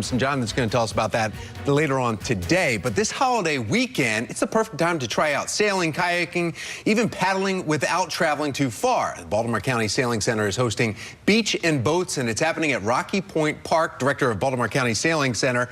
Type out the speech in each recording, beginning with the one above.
storms, and Jonathan's going to tell us about that later on today. But this holiday weekend, it's the perfect time to try out sailing, kayaking, even paddling without traveling too far. The Baltimore County Sailing Center is hosting Beach and Boats, and it's happening at Rocky Point Park. Director of Baltimore County Sailing Center,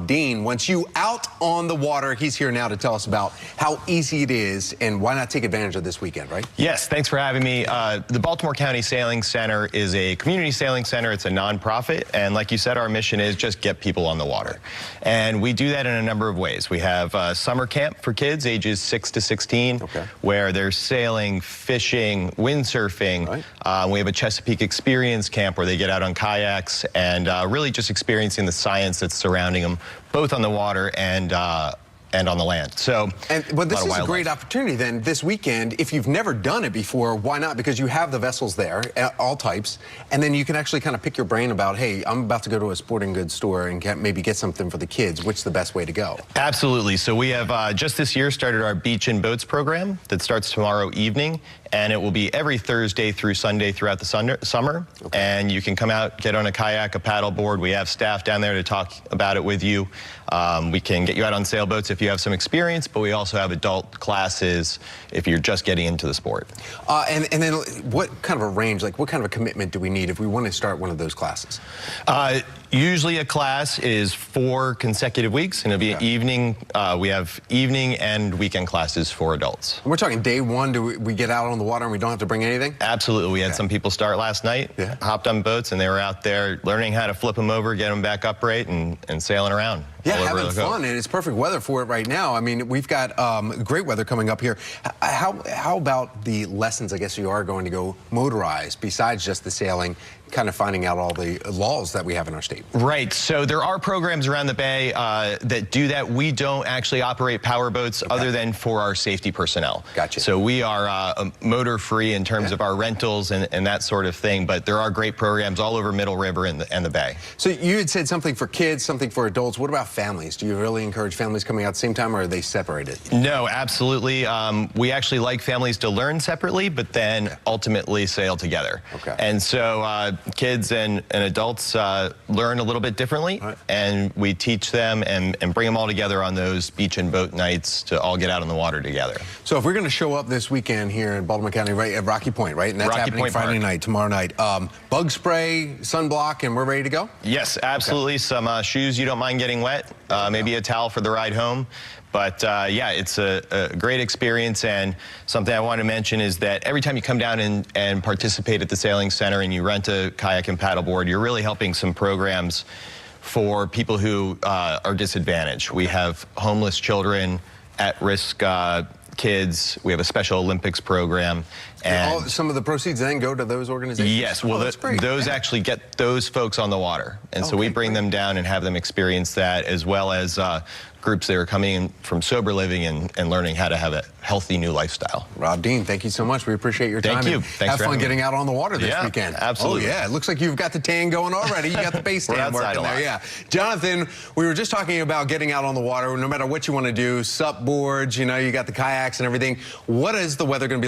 Deane, wants you out on the water. He's here now to tell us about how easy it is and why not take advantage of this weekend, right? Yes, thanks for having me. The Baltimore County Sailing Center is a community sailing center. It's a nonprofit, and like you said, our mission is just get people on the water. And we do that in a number of ways. We have summer camp for kids ages 6 to 16, where they're sailing, fishing, windsurfing. Right. We have a Chesapeake Experience Camp where they get out on kayaks and really just experiencing the science that's surrounding them, both on the water and on the land. But this is a great opportunity then this weekend. If you've never done it before, why not? Because you have the vessels there, all types, and then you can actually kind of pick your brain about, hey, I'm about to go to a sporting goods store and maybe get something for the kids. Which is the best way to go? Absolutely. So we have just this year started our Beach and Boats program that starts tomorrow evening, and it will be every Thursday through Sunday throughout the summer. And you can come out, get on a kayak, a paddle board. We have staff down there to talk about it with you. We can get you out on sailboats if you have some experience, but we also have adult classes if you're just getting into the sport. And then what kind of a range, like what kind of a commitment do we need if we want to start one of those classes? Usually a class is 4 consecutive weeks, and it'll be an evening. We have evening and weekend classes for adults. And we're talking day one, do we get out on the water and we don't have to bring anything? Absolutely. We had some people start last night, hopped on boats, and they were out there learning how to flip them over, get them back upright, and sailing around. Yeah, having fun, and it's perfect weather for it right now. I mean, we've got great weather coming up here. How about the lessons, I guess you are going to go motorized, besides just the sailing, kind of finding out all the laws that we have in our state? Right, so there are programs around the bay that do that. We don't actually operate power boats other than for our safety personnel. Gotcha. So we are motor-free in terms of our rentals and that sort of thing, but there are great programs all over Middle River and the bay. So you had said something for kids, something for adults. What about families? Do you really encourage families coming out at the same time, or are they separated? No, absolutely. We actually like families to learn separately, but then ultimately sail together. And so kids and adults learn a little bit differently, and we teach them and bring them all together on those beach and boat nights to all get out on the water together. So if we're going to show up this weekend here in Baltimore County, right at Rocky Point, right? And that's happening Friday night, tomorrow night. Bug spray, sunblock, and we're ready to go? Yes, absolutely. Some shoes you don't mind getting wet, maybe a towel for the ride home. But yeah, it's a great experience, and something I want to mention is that every time you come down and participate at the Sailing Center and you rent a kayak and paddleboard, you're really helping some programs for people who are disadvantaged. We have homeless children, at-risk kids. We have a Special Olympics program. And some of the proceeds then go to those organizations? Yes, well, those actually get those folks on the water. And so we bring them down and have them experience that, as well as groups that are coming in from sober living and learning how to have a healthy new lifestyle. Deane, thank you so much. We appreciate your time. Thank you. Thanks have fun getting out on the water this weekend. Absolutely. Oh, yeah. It looks like you've got the tan going already. You got the base tan working there. Yeah. Jonathan, we were just talking about getting out on the water. No matter what you want to do, sup boards, you know, you got the kayaks and everything. What is the weather going to be like?